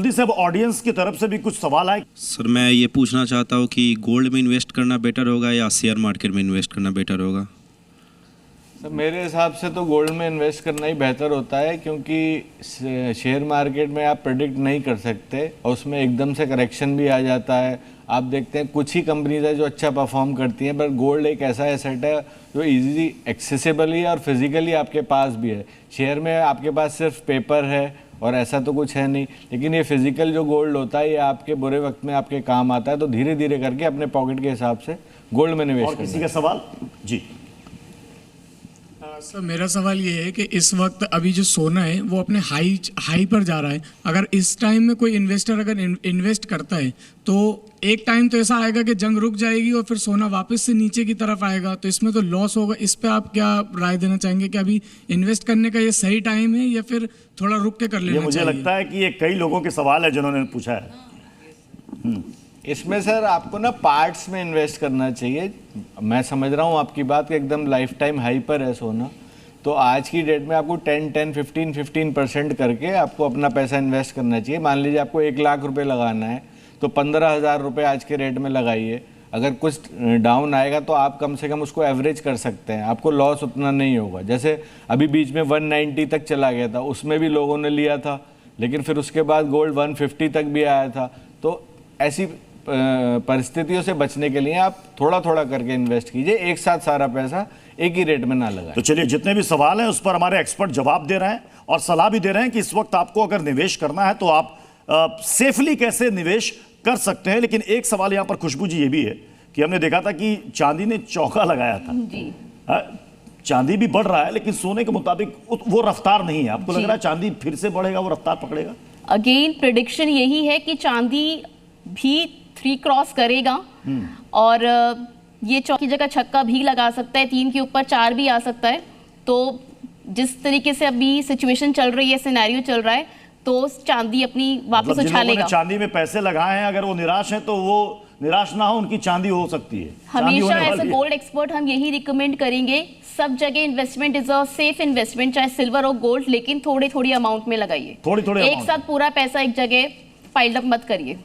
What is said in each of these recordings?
जल्दी से अब ऑडियंस की तरफ से भी कुछ सवाल आए। सर मैं ये पूछना चाहता हूँ कि गोल्ड में इन्वेस्ट करना बेटर होगा या शेयर मार्केट में इन्वेस्ट करना बेटर होगा? सर मेरे हिसाब से तो गोल्ड में इन्वेस्ट करना ही बेहतर होता है, क्योंकि शेयर मार्केट में आप प्रेडिक्ट नहीं कर सकते और उसमें एकदम से करेक्शन भी आ जाता है। आप देखते हैं कुछ ही कंपनीज है जो अच्छा परफॉर्म करती हैं, पर गोल्ड एक ऐसा एसेट है जो इजीली एक्सेसिबल है और फिजिकली आपके पास भी है। शेयर में आपके पास सिर्फ पेपर है और ऐसा तो कुछ है नहीं, लेकिन ये फिजिकल जो गोल्ड होता है ये आपके बुरे वक्त में आपके काम आता है। तो धीरे धीरे करके अपने पॉकेट के हिसाब से गोल्ड में निवेश करना। किसी का सवाल? जी सर मेरा सवाल ये है कि इस वक्त अभी जो सोना है वो अपने हाई पर जा रहा है। अगर इस टाइम में कोई इन्वेस्टर अगर इन्वेस्ट करता है तो एक टाइम तो ऐसा आएगा कि जंग रुक जाएगी और फिर सोना वापस से नीचे की तरफ आएगा, तो इसमें तो लॉस होगा। इस पे आप क्या राय देना चाहेंगे कि अभी इन्वेस्ट करने का ये सही टाइम है या फिर थोड़ा रुक के कर लेना चाहिए? मुझे लगता है कि ये कई लोगों के सवाल है जिन्होंने पूछा है। इसमें सर आपको ना पार्ट्स में इन्वेस्ट करना चाहिए। मैं समझ रहा हूँ आपकी बात कि एकदम लाइफ टाइम हाई पर है सोना, तो आज की डेट में आपको 10-15% करके आपको अपना पैसा इन्वेस्ट करना चाहिए। मान लीजिए आपको 1 लाख रुपए लगाना है तो 15,000 रुपए आज के रेट में लगाइए। अगर कुछ डाउन आएगा तो आप कम से कम उसको एवरेज कर सकते हैं, आपको लॉस उतना नहीं होगा। जैसे अभी बीच में 190 तक चला गया था, उसमें भी लोगों ने लिया था, लेकिन फिर उसके बाद गोल्ड 150 तक भी आया था। तो ऐसी परिस्थितियों से बचने के लिए आप थोड़ा थोड़ा करके इन्वेस्ट कीजिए, एक साथ सारा पैसा एक ही रेट में ना लगाएं। तो चलिए, जितने भी सवाल हैं उस पर हमारे एक्सपर्ट जवाब दे रहे हैं और सलाह भी दे रहे हैं कि इस वक्त आपको अगर निवेश करना है तो आप सेफली कैसे निवेश कर सकते हैं। लेकिन एक सवाल यहां पर खुशबू जी ये भी है कि हमने देखा था कि चांदी ने चौका लगाया था जी। चांदी भी बढ़ रहा है लेकिन सोने के मुताबिक वो रफ्तार नहीं है। आपको लग रहा है चांदी फिर से बढ़ेगा, वो रफ्तार पकड़ेगा? अगेन प्रेडिक्शन यही है कि चांदी भी 3 क्रॉस करेगा और ये चौकी जगह छक्का भी लगा सकता है, 3 के ऊपर 4 भी आ सकता है। तो जिस तरीके से अभी सिचुएशन चल रही है, सिनेरियो चल रहा है, तो चांदी अपनी वापस उछालेगा। चांदी में पैसे लगाए हैं, अगर वो निराश है तो वो निराश ना हो, उनकी चांदी हो सकती है। हमेशा एज अ गोल्ड एक्सपर्ट हम यही रिकमेंड करेंगे, सब जगह investment is a safe investment, चाहे सिल्वर और गोल्ड, लेकिन थोड़ी थोड़ी अमाउंट में लगाइए। थोड़ी एक साथ पूरा पैसा एक जगह पाइल अप मत करिए।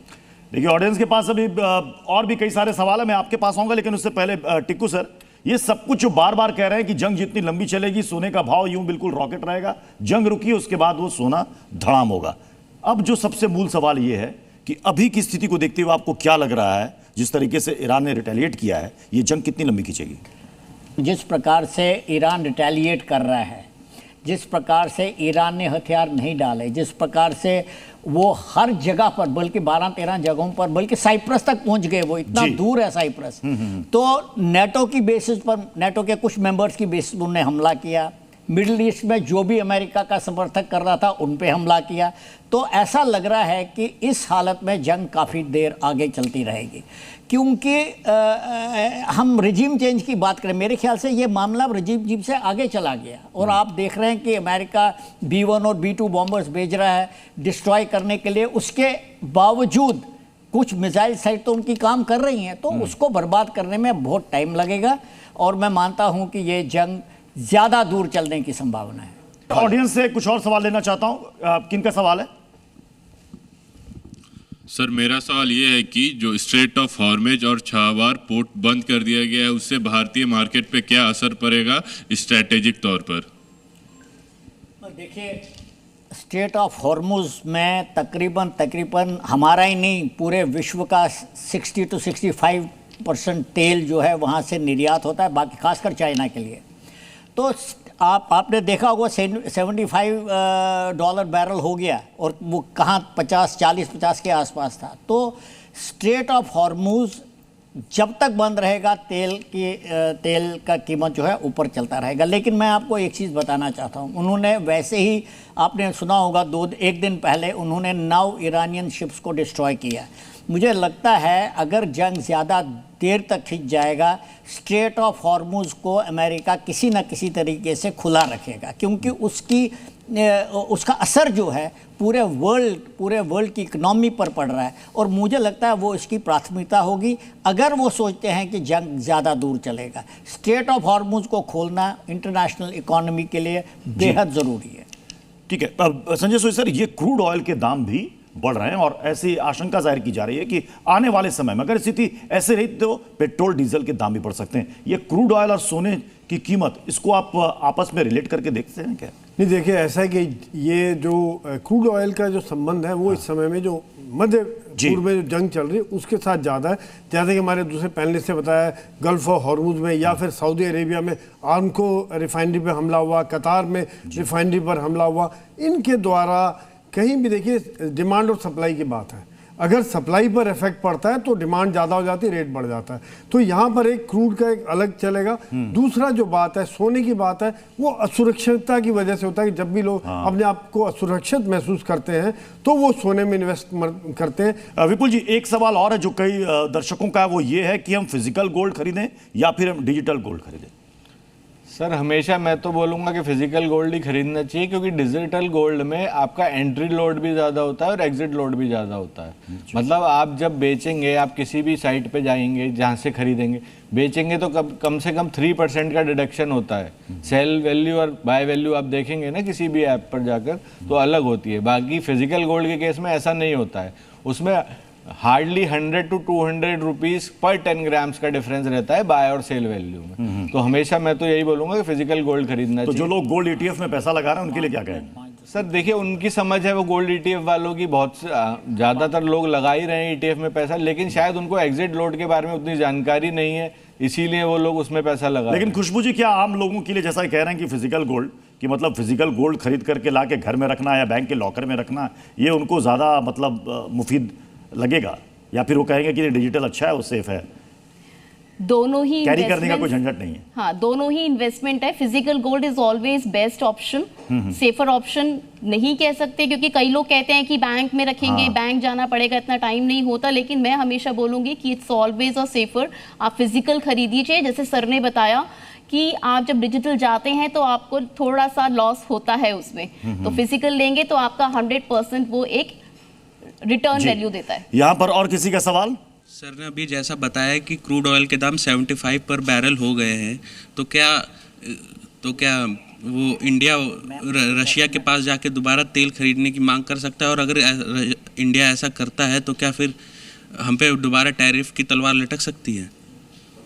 देखिए, ऑडियंस के पास अभी और भी कई सारे सवाल है, मैं आपके पास आऊंगा, लेकिन उससे पहले टिक्कू सर, ये सब कुछ जो बार बार कह रहे हैं कि जंग जितनी लंबी चलेगी सोने का भाव यूं बिल्कुल रॉकेट रहेगा, जंग रुकी उसके बाद वो सोना धड़ाम होगा। अब जो सबसे मूल सवाल ये है कि अभी की स्थिति को देखते हुए आपको क्या लग रहा है, जिस तरीके से ईरान ने रिटेलिएट किया है, ये जंग कितनी लंबी खींचेगी? जिस प्रकार से ईरान रिटेलिएट कर रहा है, जिस प्रकार से ईरान ने हथियार नहीं डाले, जिस प्रकार से वो हर जगह पर, बल्कि 12-13 जगहों पर, बल्कि साइप्रस तक पहुंच गए, वो इतना दूर है साइप्रस। तो नेटो की बेसिस पर, नेटो के कुछ मेंबर्स की बेसिस पर उन्हें हमला किया। मिडिल ईस्ट में जो भी अमेरिका का समर्थक कर रहा था उन पे हमला किया। तो ऐसा लग रहा है कि इस हालत में जंग काफ़ी देर आगे चलती रहेगी, क्योंकि हम रिजीम चेंज की बात करें, मेरे ख्याल से ये मामला रिजीम से आगे चला गया। और आप देख रहे हैं कि अमेरिका B-1 और B-2 बॉम्बर्स भेज रहा है डिस्ट्रॉय करने के लिए, उसके बावजूद कुछ मिसाइल साइट तो उनकी काम कर रही हैं, तो उसको बर्बाद करने में बहुत टाइम लगेगा। और मैं मानता हूं कि ये जंग ज़्यादा दूर चलने की संभावना है। ऑडियंस से कुछ और सवाल लेना चाहता हूं, किनका सवाल है? सर मेरा सवाल ये है कि जो स्ट्रेट ऑफ हॉर्मुज और छावार पोर्ट बंद कर दिया गया है, उससे भारतीय मार्केट पे क्या असर पड़ेगा स्ट्रैटेजिक तौर पर? देखिए, स्ट्रेट ऑफ हॉर्मुज में तकरीबन हमारा ही नहीं, पूरे विश्व का 60 से 65% तेल जो है वहाँ से निर्यात होता है, बाकी खासकर चाइना के लिए। तो आपने देखा होगा $75 बैरल हो गया, और वो कहाँ 40-50 के आसपास था। तो स्ट्रेट ऑफ हॉर्मुज जब तक बंद रहेगा, तेल का कीमत जो है ऊपर चलता रहेगा। लेकिन मैं आपको एक चीज़ बताना चाहता हूँ, उन्होंने वैसे ही, आपने सुना होगा, एक दिन पहले उन्होंने 9 ईरानियन शिप्स को डिस्ट्रॉय किया। मुझे लगता है अगर जंग ज़्यादा देर तक खिंच जाएगा, स्ट्रेट ऑफ हॉर्मुज को अमेरिका किसी न किसी तरीके से खुला रखेगा, क्योंकि उसका असर जो है पूरे वर्ल्ड की इकनॉमी पर पड़ रहा है। और मुझे लगता है वो इसकी प्राथमिकता होगी अगर वो सोचते हैं कि जंग ज़्यादा दूर चलेगा। स्ट्रेट ऑफ हॉर्मुज को खोलना इंटरनेशनल इकॉनमी के लिए बेहद ज़रूरी है। ठीक है, अब संजय सोई सर, ये क्रूड ऑयल के दाम भी बढ़ रहे हैं और ऐसी आशंका जाहिर की जा रही है कि आने वाले समय में अगर स्थिति ऐसे रही तो पेट्रोल डीजल के दाम भी बढ़ सकते हैं। ये क्रूड ऑयल और सोने की कीमत, इसको आप आपस में रिलेट करके देखते हैं क्या? नहीं, देखिए ऐसा है कि ये जो क्रूड ऑयल का जो संबंध है वो इस समय में जो मध्य पूर्व में जो जंग चल रही है उसके साथ ज़्यादा है। जैसे कि हमारे दूसरे पैनलिस्ट ने बताया, गल्फ ऑफ हॉर्मुज में या फिर सऊदी अरेबिया में आर्मको रिफाइनरी पर हमला हुआ, कतार में रिफाइनरी पर हमला हुआ, इनके द्वारा कहीं भी देखिए डिमांड और सप्लाई की बात है। अगर सप्लाई पर इफेक्ट पड़ता है तो डिमांड ज़्यादा हो जाती है, रेट बढ़ जाता है। तो यहाँ पर एक क्रूड का एक अलग चलेगा। दूसरा जो बात है सोने की बात है, वो असुरक्षितता की वजह से होता है कि जब भी लोग अपने आप को असुरक्षित महसूस करते हैं तो वो सोने में इन्वेस्ट करते हैं। विपुल जी, एक सवाल और है जो कई दर्शकों का है, वो ये है कि हम फिजिकल गोल्ड खरीदें या फिर हम डिजिटल गोल्ड खरीदें? सर हमेशा मैं तो बोलूँगा कि फिजिकल गोल्ड ही खरीदना चाहिए, क्योंकि डिजिटल गोल्ड में आपका एंट्री लोड भी ज़्यादा होता है और एग्जिट लोड भी ज़्यादा होता है। मतलब आप जब बेचेंगे, आप किसी भी साइट पे जाएंगे जहाँ से खरीदेंगे, बेचेंगे तो कम से कम 3% का डिडक्शन होता है। सेल वैल्यू और बाय वैल्यू आप देखेंगे ना किसी भी ऐप पर जाकर तो अलग होती है। बाकी फिजिकल गोल्ड के केस में ऐसा नहीं होता है, उसमें hardly 100 to 200 rupees per 10 grams का डिफरेंस रहता है बाय और सेल वैल्यू में। तो हमेशा मैं तो यही बोलूंगा कि फिजिकल गोल्ड खरीदना तो चाहिए। जो लोग गोल्ड ETF में पैसा लगा रहे हैं उनके लिए क्या कहेंगे? सर देखिए, उनकी समझ है, वो गोल्ड ETF वालों की बहुत ज़्यादातर लोग लगा ही रहे हैं ETF में पैसा, लेकिन शायद उनको एग्जिट लोड के बारे में उतनी जानकारी नहीं है, इसीलिए वो लोग उसमें पैसा लगा। लेकिन खुशबू जी, क्या आम लोगों के लिए जैसा कह रहे हैं कि फिजिकल गोल्ड कि मतलब फिजिकल गोल्ड खरीद करके ला के घर में रखना या बैंक के लॉकर में रखना, ये उनको ज़्यादा मतलब मुफीद लगेगा, या फिर वो कहेंगे कि डिजिटल अच्छा है, वो सेफ है? दोनों ही कैरी करने का कोई झंझट नहीं है। हाँ, दोनों ही इन्वेस्टमेंट है। Physical gold is always best option, safer option नहीं कह सकते, क्योंकि कई लोग कहते हैं कि बैंक में रखेंगे, बैंक जाना पड़ेगा, इतना टाइम नहीं होता। लेकिन मैं हमेशा बोलूंगी कि इट्स ऑलवेज अ सेफर। आप फिजिकल खरीदिए। जैसे सर ने बताया कि आप जब डिजिटल जाते हैं तो आपको थोड़ा सा लॉस होता है उसमें, तो फिजिकल लेंगे तो आपका 100% वो एक रिटर्न वैल्यू देता है। यहाँ पर और किसी का सवाल? सर ने अभी जैसा बताया कि क्रूड ऑयल के दाम 75 पर बैरल हो गए हैं, तो क्या वो इंडिया रशिया के पास जाके दोबारा तेल खरीदने की मांग कर सकता है? और अगर इंडिया ऐसा करता है तो क्या फिर हम पे दोबारा टैरिफ की तलवार लटक सकती है?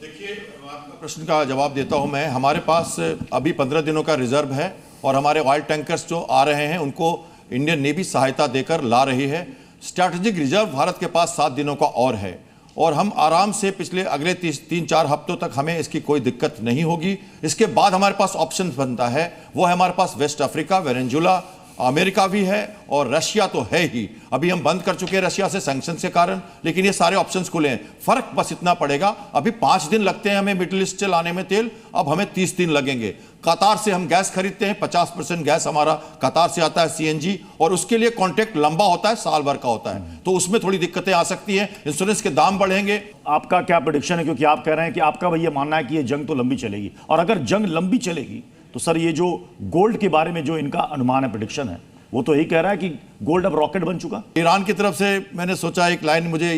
देखिए, आपका प्रश्न का जवाब देता हूं मैं। हमारे पास अभी 15 दिनों का रिजर्व है और हमारे ऑयल टैंकर्स जो आ रहे हैं उनको इंडियन नेवी सहायता देकर ला रही है। स्ट्रैटेजिक रिजर्व भारत के पास 7 दिनों का और है और हम आराम से पिछले अगले 3-4 हफ्तों तक हमें इसकी कोई दिक्कत नहीं होगी। इसके बाद हमारे पास ऑप्शन बनता है, वो है हमारे पास वेस्ट अफ्रीका, वेनेजुला, अमेरिका भी है और रशिया तो है ही। अभी हम बंद कर चुके हैं रशिया से सैंक्शन के कारण, लेकिन ये सारे ऑप्शंस खुले हैं। फर्क बस इतना पड़ेगा, अभी 5 दिन लगते हैं हमें मिडिल ईस्ट से लाने में तेल, अब हमें 30 दिन लगेंगे। कतार से हम गैस खरीदते हैं, 50% गैस हमारा कतार से आता है, CNG, और उसके लिए कॉन्ट्रैक्ट लंबा होता है, साल भर का होता है, तो उसमें थोड़ी दिक्कतें आ सकती हैं। इंश्योरेंस के दाम बढ़ेंगे। आपका क्या प्रेडिक्शन है, क्योंकि आप कह रहे हैं कि आपका भैया मानना है कि ये जंग तो लंबी चलेगी, और अगर जंग लंबी चलेगी तो सर ये जो गोल्ड के बारे में जो इनका अनुमान है, प्रेडिक्शन है, वो तो यही कह रहा है कि गोल्ड अब रॉकेट बन चुका। ईरान की तरफ से मैंने सोचा एक लाइन, मुझे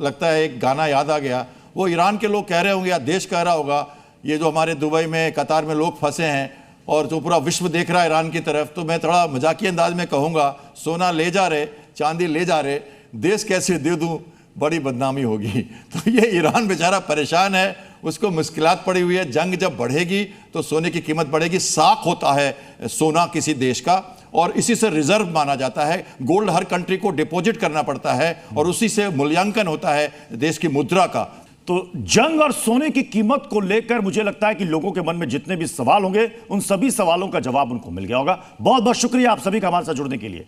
लगता है एक गाना याद आ गया, वो ईरान के लोग कह रहे होंगे या देश कह रहा होगा, ये जो हमारे दुबई में, कतार में लोग फंसे हैं और जो पूरा विश्व देख रहा है ईरान की तरफ, तो मैं थोड़ा मजाकिया अंदाज में कहूँगा, सोना ले जा रहे, चांदी ले जा रहे, देश कैसे दे दूँ, बड़ी बदनामी होगी। तो ये ईरान बेचारा परेशान है, उसको मुश्किलात पड़ी हुई है। जंग जब बढ़ेगी तो सोने की कीमत बढ़ेगी। साख होता है सोना किसी देश का और इसी से रिजर्व माना जाता है। गोल्ड हर कंट्री को डिपॉजिट करना पड़ता है और उसी से मूल्यांकन होता है देश की मुद्रा का। तो जंग और सोने की कीमत को लेकर मुझे लगता है कि लोगों के मन में जितने भी सवाल होंगे, उन सभी सवालों का जवाब उनको मिल गया होगा। बहुत बहुत शुक्रिया आप सभी का हमारे साथ जुड़ने के लिए।